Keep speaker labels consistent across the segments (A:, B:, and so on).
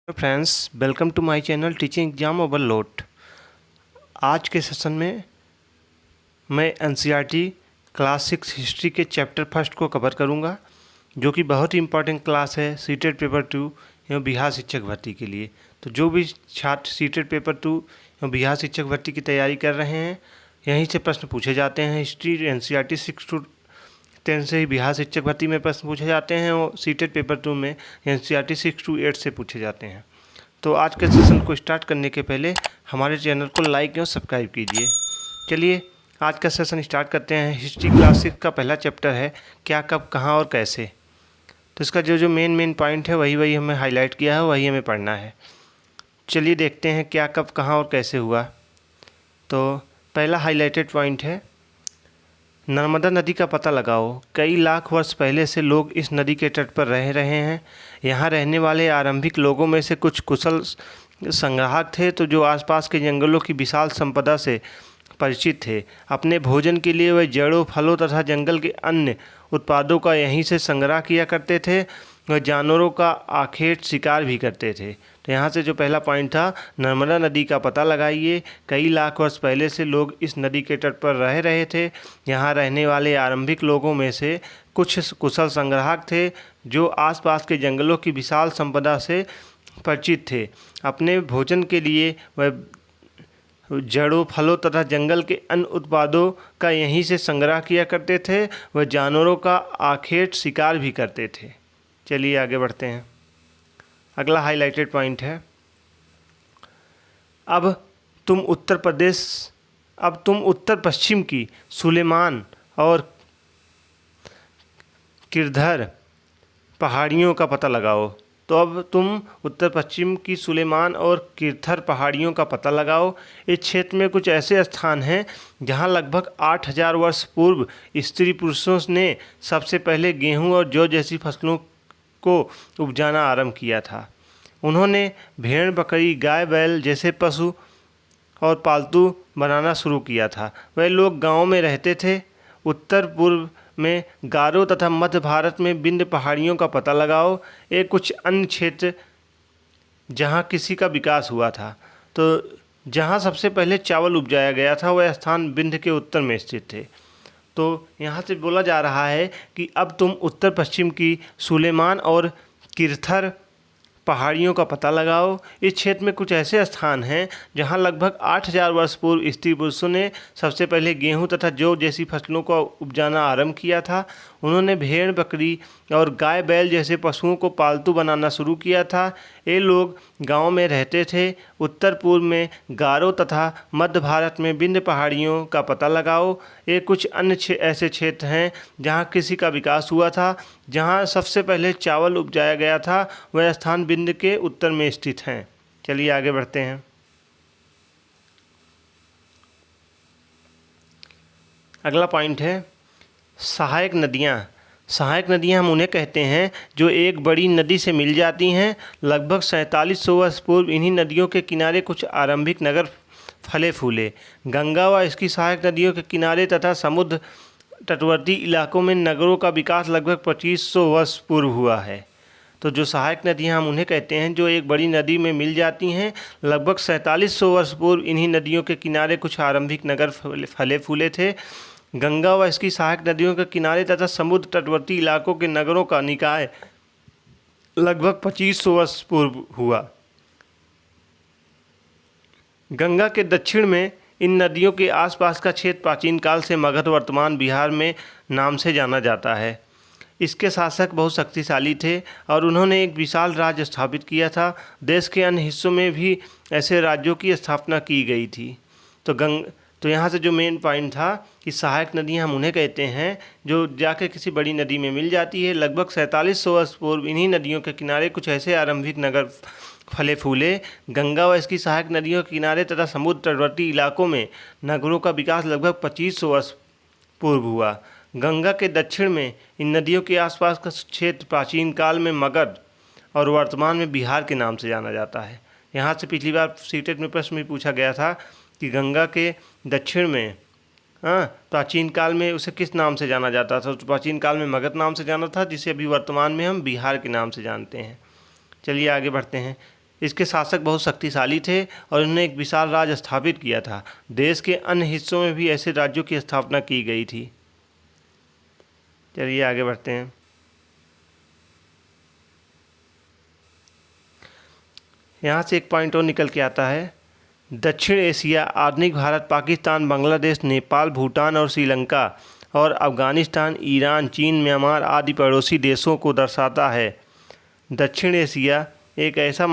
A: Friends, welcome to my channel Teaching Exam Overload. आज के session में मैं एनसीईआरटी क्लास 6 हिस्ट्री के चैप्टर फर्स्ट को कवर करूंगा, जो कि बहुत ही इम्पोर्टेंट क्लास है सीटेट पेपर 2 एवं बिहार शिक्षक भर्ती के लिए। तो जो भी छात्र सीटेट पेपर 2 एवं बिहार शिक्षक भर्ती की तैयारी कर रहे हैं, यहीं से प्रश्न पूछे जाते हैं। हिस्ट्री एनसीईआरटी 6 to 10 से ही बिहार शिक्षक भर्ती में प्रश्न पूछे जाते हैं और सीटेट पेपर 2 में एनसीईआरटी 6 to 8 से पूछे जाते हैं। तो आज के सेशन को स्टार्ट करने के पहले हमारे चैनल को लाइक एवं सब्सक्राइब कीजिए। चलिए आज का सेशन स्टार्ट करते हैं। हिस्ट्री क्लास 6 का पहला चैप्टर है क्या, कब, कहाँ और कैसे। तो इसका जो मेन पॉइंट है वही हमें हाईलाइट किया है, वही हमें पढ़ना है। चलिए देखते हैं क्या, कब, कहाँ और कैसे हुआ। तो पहला हाईलाइटेड पॉइंट है नर्मदा नदी का पता लगाओ। कई लाख वर्ष पहले से लोग इस नदी के तट पर रह रहे हैं। यहाँ रहने वाले आरंभिक लोगों में से कुछ कुशल संग्राहक थे, तो जो आसपास के जंगलों की विशाल संपदा से परिचित थे। अपने भोजन के लिए वे जड़ों, फलों तथा जंगल के अन्य उत्पादों का यहीं से संग्रह किया करते थे। वह जानवरों का आखेट शिकार भी करते थे। तो यहाँ से जो पहला पॉइंट था, नर्मदा नदी का पता लगाइए। कई लाख वर्ष पहले से लोग इस नदी के तट पर रह रहे थे। यहाँ रहने वाले आरंभिक लोगों में से कुछ कुशल संग्राहक थे, जो आसपास के जंगलों की विशाल संपदा से परिचित थे। अपने भोजन के लिए वह जड़ों, फलों तथा जंगल के अन्य उत्पादों का यहीं से संग्रह किया करते थे। वह जानवरों का आखेट शिकार भी करते थे। चलिए आगे बढ़ते हैं। अगला हाईलाइटेड पॉइंट है अब तुम उत्तर पश्चिम की सुलेमान और किरधर पहाड़ियों का पता लगाओ। तो अब तुम उत्तर पश्चिम की सुलेमान और किरथर पहाड़ियों का पता लगाओ। इस क्षेत्र में कुछ ऐसे स्थान हैं जहां लगभग 8000 वर्ष पूर्व स्त्री पुरुषों ने सबसे पहले गेहूं और जौ जैसी फसलों को उपजाना आरंभ किया था। उन्होंने भेड़, बकरी, गाय, बैल जैसे पशु और पालतू बनाना शुरू किया था। वह लोग गाँव में रहते थे। उत्तर पूर्व में गारो तथा मध्य भारत में विंध्य पहाड़ियों का पता लगाओ। एक कुछ अन्य क्षेत्र जहां किसी का विकास हुआ था। तो जहां सबसे पहले चावल उपजाया गया था, वह स्थान विंध्य के उत्तर में स्थित थे। तो यहाँ से बोला जा रहा है कि अब तुम उत्तर पश्चिम की सुलेमान और किरथर पहाड़ियों का पता लगाओ। इस क्षेत्र में कुछ ऐसे स्थान हैं जहां लगभग 8000 वर्ष पूर्व स्त्री पुरुषों ने सबसे पहले गेहूं तथा जौ जैसी फसलों का उपजाना आरंभ किया था। उन्होंने भेड़, बकरी और गाय, बैल जैसे पशुओं को पालतू बनाना शुरू किया था। ये लोग गांव में रहते थे। उत्तर पूर्व में गारो तथा मध्य भारत में विंध्य पहाड़ियों का पता लगाओ। ये कुछ अन्य ऐसे क्षेत्र हैं जहां किसी का विकास हुआ था। जहां सबसे पहले चावल उपजाया गया था, वह स्थान विंध्य के उत्तर में स्थित हैं। चलिए आगे बढ़ते हैं। अगला पॉइंट है सहायक नदियाँ। सहायक नदियाँ हम उन्हें कहते हैं जो एक बड़ी नदी से मिल जाती हैं। लगभग 4700 वर्ष पूर्व इन्हीं नदियों के किनारे कुछ आरंभिक नगर फले फूले। गंगा व इसकी सहायक नदियों के किनारे तथा समुद्र तटवर्ती इलाकों में नगरों का विकास लगभग 2500 वर्ष पूर्व हुआ है। तो जो सहायक नदियाँ हम उन्हें कहते हैं जो एक बड़ी नदी में मिल जाती हैं। लगभग 4700 वर्ष पूर्व इन्हीं नदियों के किनारे कुछ आरंभिक नगर फले फूले थे। गंगा व इसकी सहायक नदियों के किनारे तथा समुद्र तटवर्ती इलाकों के नगरों का निकाय लगभग 2500 वर्ष पूर्व हुआ। गंगा के दक्षिण में इन नदियों के आसपास का क्षेत्र प्राचीन काल से मगध, वर्तमान बिहार में नाम से जाना जाता है। इसके शासक बहुत शक्तिशाली थे और उन्होंने एक विशाल राज्य स्थापित किया था। देश के अन्य हिस्सों में भी ऐसे राज्यों की स्थापना की गई थी। तो यहाँ से जो मेन पॉइंट था कि सहायक नदियाँ हम उन्हें कहते हैं जो जाके किसी बड़ी नदी में मिल जाती है। लगभग 4700 वर्ष पूर्व इन्हीं नदियों के किनारे कुछ ऐसे आरंभिक नगर फले फूले। गंगा व इसकी सहायक नदियों के किनारे तथा समुद्र तटवर्ती इलाकों में नगरों का विकास लगभग 2500 वर्ष पूर्व हुआ। गंगा के दक्षिण में इन नदियों के आसपास का क्षेत्र प्राचीन काल में मगध और वर्तमान में बिहार के नाम से जाना जाता है। यहाँ से पिछली बार सीटेट में प्रश्न भी पूछा गया था कि गंगा के दक्षिण में प्राचीन काल में उसे किस नाम से जाना जाता था। तो प्राचीन काल में मगध नाम से जाना था, जिसे अभी वर्तमान में हम बिहार के नाम से जानते हैं। चलिए आगे बढ़ते हैं। इसके शासक बहुत शक्तिशाली थे और उन्होंने एक विशाल राज स्थापित किया था। देश के अन्य हिस्सों में भी ऐसे राज्यों की स्थापना की गई थी। चलिए आगे बढ़ते हैं। यहाँ से एक पॉइंट और निकल के आता है। दक्षिण एशिया आधुनिक भारत, पाकिस्तान, बांग्लादेश, नेपाल, भूटान और श्रीलंका और अफगानिस्तान, ईरान, चीन, म्यांमार आदि पड़ोसी देशों को दर्शाता है। दक्षिण एशिया एक ऐसा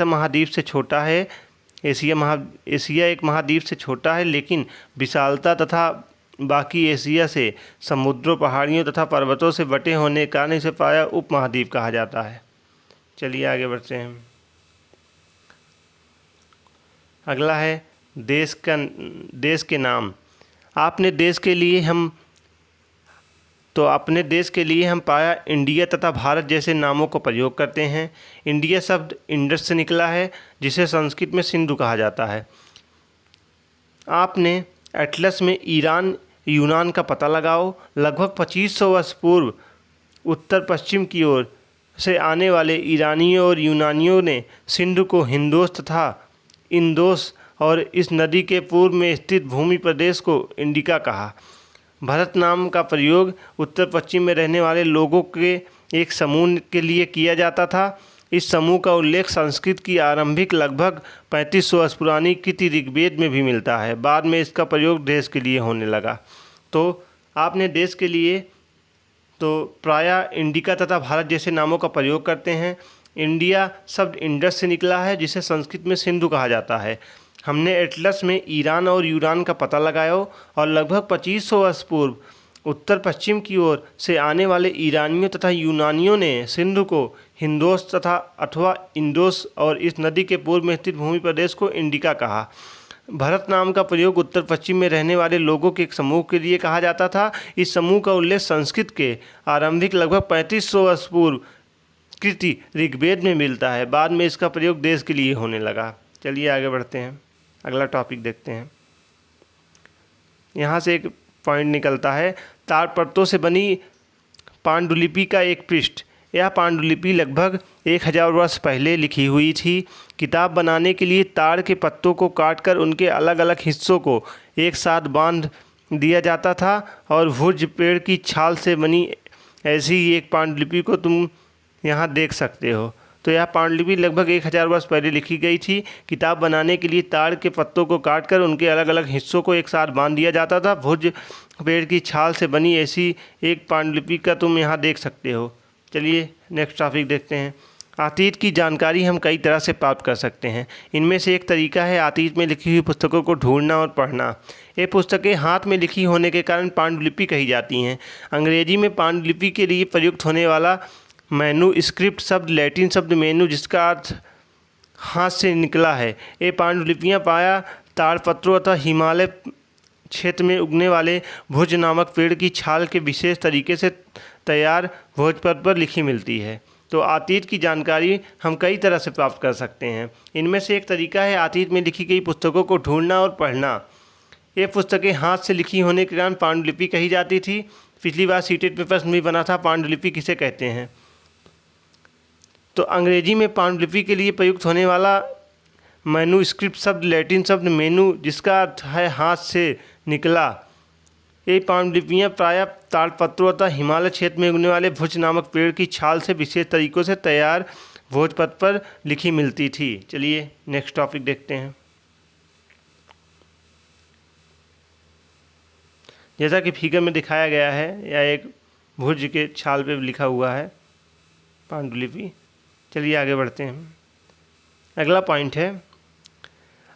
A: महाद्वीप से छोटा है। एशिया एक महाद्वीप से छोटा है, लेकिन विशालता तथा बाकी एशिया से समुद्रों, पहाड़ियों तथा पर्वतों से बटे होने के कारण इसे प्रायः उपमहाद्वीप कहा जाता है। चलिए आगे बढ़ते हैं। अगला है देश के नाम। अपने देश के लिए हम प्रायः इंडिया तथा भारत जैसे नामों को प्रयोग करते हैं। इंडिया शब्द इंडस से निकला है, जिसे संस्कृत में सिंधु कहा जाता है। आपने एटलस में यूनान का पता लगाओ। लगभग 2500 वर्ष पूर्व उत्तर पश्चिम की ओर से आने वाले ईरानियों और यूनानियों ने सिंधु को हिंदोस तथा इंदोस और इस नदी के पूर्व में स्थित भूमि प्रदेश को इंडिका कहा। भारत नाम का प्रयोग उत्तर पश्चिम में रहने वाले लोगों के एक समूह के लिए किया जाता था। इस समूह का उल्लेख संस्कृत की आरंभिक लगभग 3500 वर्ष पुरानी कृति ऋग्वेद में भी मिलता है। बाद में इसका प्रयोग देश के लिए होने लगा। तो आपने देश के लिए तो प्रायः इंडिका तथा भारत जैसे नामों का प्रयोग करते हैं। इंडिया शब्द इंडस से निकला है, जिसे संस्कृत में सिंधु कहा जाता है। हमने एटलस में ईरान और यूनान का पता लगाया और लगभग 2500 वर्ष पूर्व उत्तर पश्चिम की ओर से आने वाले ईरानियों तथा यूनानियों ने सिंधु को हिंदोस तथा अथवा इंडोस और इस नदी के पूर्व में स्थित भूमि प्रदेश को इंडिका कहा। भारत नाम का प्रयोग उत्तर पश्चिम में रहने वाले लोगों के एक समूह के लिए कहा जाता था। इस समूह का उल्लेख संस्कृत के आरंभिक लगभग 3500 वर्ष पूर्व कृति ऋग्वेद में मिलता है। बाद में इसका प्रयोग देश के लिए होने लगा। चलिए आगे बढ़ते हैं, अगला टॉपिक देखते हैं। यहाँ से एक पॉइंट निकलता है, ताड़पत्रों से बनी पांडुलिपि का एक पृष्ठ। यह पांडुलिपि लगभग 1000 वर्ष पहले लिखी हुई थी। किताब बनाने के लिए ताड़ के पत्तों को काटकर उनके अलग अलग हिस्सों को एक साथ बांध दिया जाता था और भुज पेड़ की छाल से बनी ऐसी ही एक पांडुलिपि को तुम यहाँ देख सकते हो। तो यह पांडुलिपि लगभग 1000 वर्ष पहले लिखी गई थी। किताब बनाने के लिए ताड़ के पत्तों को काटकर उनके अलग अलग हिस्सों को एक साथ बांध दिया जाता था। भुज पेड़ की छाल से बनी ऐसी एक पांडुलिपि का तुम यहाँ देख सकते हो। चलिए नेक्स्ट टॉपिक देखते हैं। अतीत की जानकारी हम कई तरह से प्राप्त कर सकते हैं। इनमें से एक तरीका है अतीत में लिखी हुई पुस्तकों को ढूंढना और पढ़ना। ये पुस्तकें हाथ में लिखी होने के कारण पांडुलिपि कही जाती हैं। अंग्रेजी में पांडुलिपि के लिए प्रयुक्त होने वाला मैन्युस्क्रिप्ट शब्द लैटिन शब्द मेनू, जिसका अर्थ हाथ से निकला है। ये पांडुलिपियाँ प्रायः ताड़पत्रों अथवा हिमालय क्षेत्र में उगने वाले भुज नामक पेड़ की छाल के विशेष तरीके से तैयार भोजपत्र पर लिखी मिलती है। तो अतीत की जानकारी हम कई तरह से प्राप्त कर सकते हैं। इनमें से एक तरीका है अतीत में लिखी गई पुस्तकों को ढूंढना और पढ़ना। ये पुस्तकें हाथ से लिखी होने के कारण पांडुलिपि कही जाती थी। पिछली बार सीटेट में प्रश्न भी बना था, पांडुलिपि किसे कहते हैं। तो अंग्रेजी में पांडुलिपि के लिए प्रयुक्त होने वाला मैन्युस्क्रिप्ट शब्द लैटिन शब्द मेनू, जिसका अर्थ है हाथ से निकला। ये पांडुलिपियाँ प्रायः ताड़पत्रों तथा हिमालय क्षेत्र में उगने वाले भुज नामक पेड़ की छाल से विशेष तरीकों से तैयार भोजपत्र पर लिखी मिलती थी। चलिए नेक्स्ट टॉपिक देखते हैं। जैसा कि फिगर में दिखाया गया है, यह एक भुज के छाल पे लिखा हुआ है पांडुलिपि। चलिए आगे बढ़ते हैं। अगला पॉइंट है,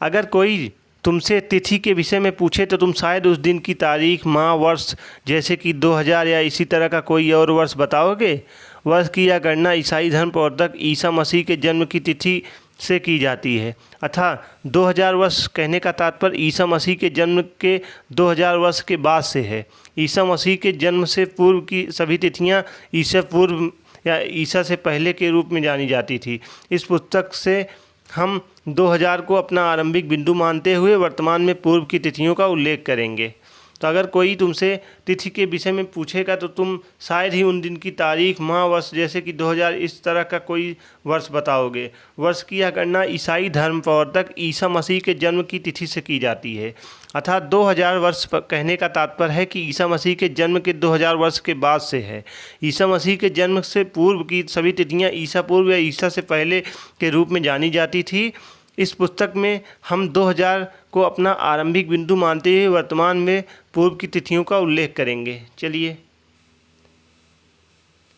A: अगर कोई तुमसे तिथि के विषय में पूछे तो तुम शायद उस दिन की तारीख, माह, वर्ष जैसे कि 2000 या इसी तरह का कोई और वर्ष बताओगे। वर्ष की यह गणना ईसाई धर्म प्रवर्तक ईसा मसीह के जन्म की तिथि से की जाती है। अतः 2000 वर्ष कहने का तात्पर्य ईसा मसीह के जन्म के 2000 वर्ष के बाद से है। ईसा मसीह के जन्म से पूर्व की सभी तिथियाँ ईसा पूर्व या ईसा से पहले के रूप में जानी जाती थी। इस पुस्तक से हम 2000 को अपना आरंभिक बिंदु मानते हुए वर्तमान में पूर्व की तिथियों का उल्लेख करेंगे। तो अगर कोई तुमसे तिथि के विषय में पूछेगा तो तुम शायद ही उन दिन की तारीख, माह, वर्ष, जैसे कि 2000 इस तरह का कोई वर्ष बताओगे। वर्ष की यह गणना ईसाई धर्म प्रवर्तक ईसा मसीह के जन्म की तिथि से की जाती है। अर्थात 2000 वर्ष कहने का तात्पर्य है कि ईसा मसीह के जन्म के 2000 वर्ष के बाद से है। ईसा मसीह के जन्म से पूर्व की सभी तिथियां ईसा पूर्व या ईसा से पहले के रूप में जानी जाती थी। इस पुस्तक में हम 2000 को अपना आरंभिक बिंदु मानते हुए वर्तमान में पूर्व की तिथियों का उल्लेख करेंगे। चलिए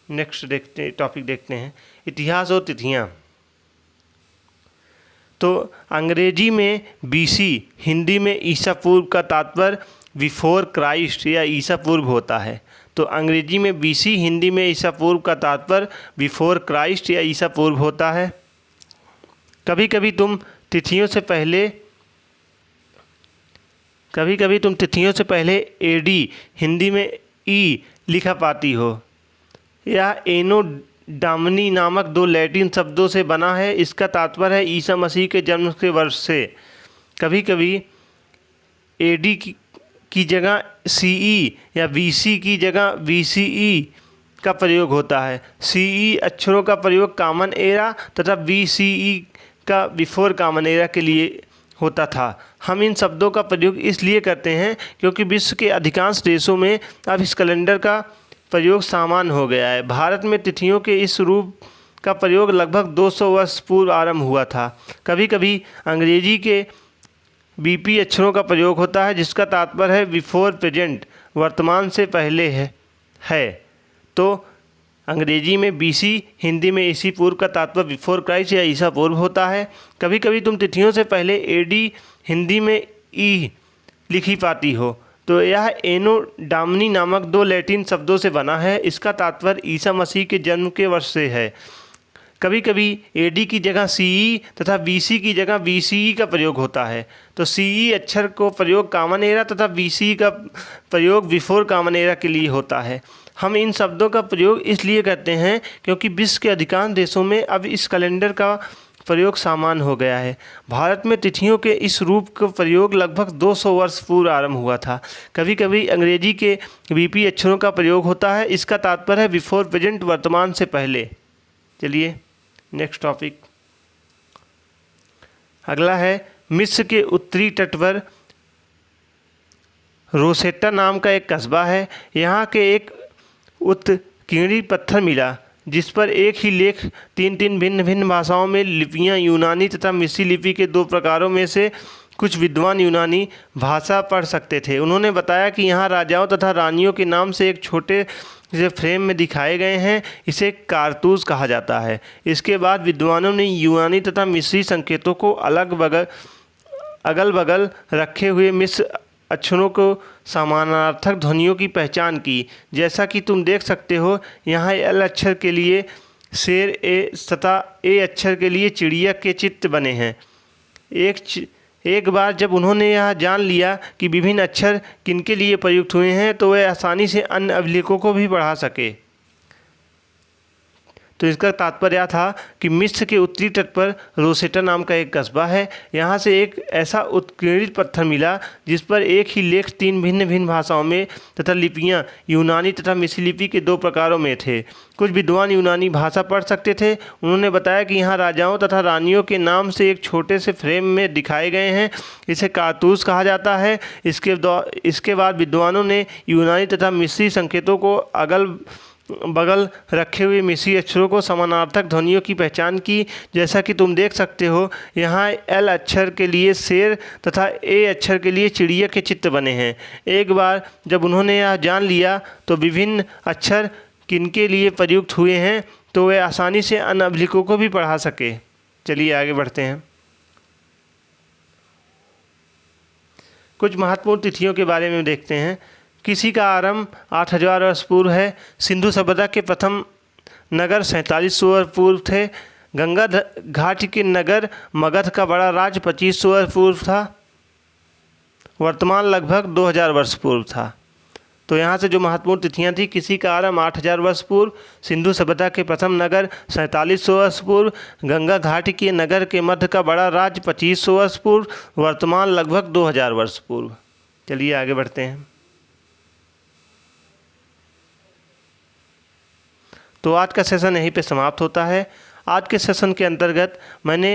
A: नेक्स्ट टॉपिक देखते हैं, इतिहास और तिथियां। तो अंग्रेजी में बीसी, हिंदी में ईसा पूर्व का तात्पर्य बिफोर क्राइस्ट या ईसा पूर्व होता है। तो अंग्रेजी में बीसी, हिंदी में ईसा पूर्व का तात्पर्य बिफोर क्राइस्ट या ईसा पूर्व होता है। कभी कभी तुम तिथियों से पहले एडी, हिंदी में ई लिखा पाती हो। यह एनो डामनी नामक दो लैटिन शब्दों से बना है। इसका तात्पर्य है ईसा मसीह के जन्म के वर्ष से। कभी कभी एडी की जगह सीई या बीसी की जगह बीसीई का प्रयोग होता है। सीई अक्षरों का प्रयोग कॉमन एरा तथा बीसीई का बिफोर कॉमन एरा के लिए होता था। हम इन शब्दों का प्रयोग इसलिए करते हैं क्योंकि विश्व के अधिकांश देशों में अब इस कैलेंडर का प्रयोग सामान्य हो गया है। भारत में तिथियों के इस रूप का प्रयोग लगभग 200 वर्ष पूर्व आरंभ हुआ था। कभी कभी अंग्रेजी के बीपी अक्षरों का प्रयोग होता है जिसका तात्पर्य है बिफोर प्रेजेंट, वर्तमान से पहले है। तो अंग्रेजी में बीसी, हिंदी में ईसा पूर्व का तात्पर्य बिफोर क्राइस्ट या ईसा पूर्व होता है। कभी कभी तुम तिथियों से पहले एडी, हिंदी में ई लिखी पाती हो। तो यह एनो डामनी नामक दो लैटिन शब्दों से बना है। इसका तात्पर्य ईसा मसीह के जन्म के वर्ष से है। कभी कभी एडी की जगह सीई तथा बीसी की जगह बीसीई का प्रयोग होता है। तो सीई अक्षर को प्रयोग कॉमन एरा तथा बीसीई का प्रयोग बिफोर कॉमन एरा के लिए होता है। हम इन शब्दों का प्रयोग इसलिए करते हैं क्योंकि विश्व के अधिकांश देशों में अब इस कैलेंडर का प्रयोग सामान्य हो गया है। भारत में तिथियों के इस रूप का प्रयोग लगभग 200 वर्ष पूर्व आरंभ हुआ था। कभी कभी अंग्रेजी के बीपी अक्षरों का प्रयोग होता है। इसका तात्पर्य है बिफोर प्रेजेंट, वर्तमान से पहले। चलिए नेक्स्ट टॉपिक अगला है, मिस्र के उत्तरी तट पर रोसेटा नाम का एक कस्बा है। यहाँ के एक उत्कीर्णी पत्थर मिला जिस पर एक ही लेख तीन भिन्न भिन्न भाषाओं में लिपियाँ, यूनानी तथा मिस्री लिपि के दो प्रकारों में से कुछ विद्वान यूनानी भाषा पढ़ सकते थे। उन्होंने बताया कि यहाँ राजाओं तथा रानियों के नाम से एक छोटे से फ्रेम में दिखाए गए हैं। इसे कारतूस कहा जाता है। इसके बाद विद्वानों ने यूनानी तथा मिस्री संकेतों को अगल बगल रखे हुए मिस्र अक्षरों को समानार्थक ध्वनियों की पहचान की। जैसा कि तुम देख सकते हो, यहाँ एल अक्षर के लिए शेर तथा ए अक्षर के लिए चिड़िया के चित्र बने हैं। एक बार जब उन्होंने यह जान लिया कि विभिन्न अक्षर किनके लिए प्रयुक्त हुए हैं तो वे आसानी से अन्य अभिलेखों को भी पढ़ा सके। तो इसका तात्पर्य था कि मिस्र के उत्तरी तट पर रोसेटा नाम का एक कस्बा है। यहाँ से एक ऐसा उत्कीर्णित पत्थर मिला जिस पर एक ही लेख तीन भिन्न भिन्न भाषाओं में तथा लिपियाँ यूनानी तथा मिस्री लिपि के दो प्रकारों में थे। कुछ विद्वान यूनानी भाषा पढ़ सकते थे। उन्होंने बताया कि यहाँ राजाओं तथा रानियों के नाम से एक छोटे से फ्रेम में दिखाए गए हैं। इसे कारतूस कहा जाता है। इसके बाद विद्वानों ने यूनानी तथा मिस्री संकेतों को अगल बगल रखे हुए मिस्री अक्षरों को समानार्थक ध्वनियों की पहचान की। जैसा कि तुम देख सकते हो, यहाँ एल अक्षर के लिए शेर तथा ए अक्षर के लिए चिड़िया के चित्र बने हैं। एक बार जब उन्होंने यह जान लिया तो विभिन्न अक्षर किनके लिए प्रयुक्त हुए हैं तो वे आसानी से अन्य अभिलेखों को भी पढ़ा सके। चलिए आगे बढ़ते हैं। कुछ महत्वपूर्ण तिथियों के बारे में देखते हैं। किसी का आरंभ 8000 वर्ष पूर्व है। सिंधु सभ्यता के प्रथम नगर 4700 वर्ष पूर्व थे। गंगा घाट के नगर मगध का बड़ा राज्य 2500 वर्ष पूर्व था। वर्तमान लगभग 2000 वर्ष पूर्व था। तो यहाँ से जो महत्वपूर्ण तिथियाँ थी, किसी का आरंभ 8000 वर्ष पूर्व, सिंधु सभ्यता के प्रथम नगर 4700 वर्ष पूर्व, गंगा घाट के नगर के मध्य का बड़ा राज्य 2500 वर्ष पूर्व, वर्तमान लगभग 2000 वर्ष पूर्व। चलिए आगे बढ़ते हैं। तो आज का सेशन यहीं पे समाप्त होता है। आज के सेशन के अंतर्गत मैंने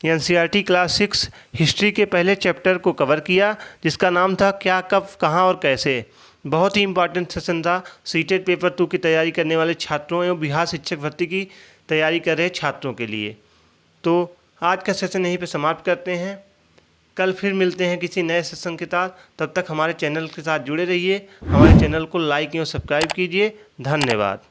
A: एनसीईआरटी क्लास 6 हिस्ट्री के पहले चैप्टर को कवर किया, जिसका नाम था क्या, कब, कहाँ और कैसे। बहुत ही इम्पॉर्टेंट सेशन था सीटेट पेपर 2 की तैयारी करने वाले छात्रों एवं बिहार शिक्षक भर्ती की तैयारी कर रहे छात्रों के लिए। तो आज का सेशन यहीं पे समाप्त करते हैं। कल फिर मिलते हैं किसी नए सेशन के साथ। तब तक हमारे चैनल के साथ जुड़े रहिए। हमारे चैनल को लाइक एवं सब्सक्राइब कीजिए। धन्यवाद।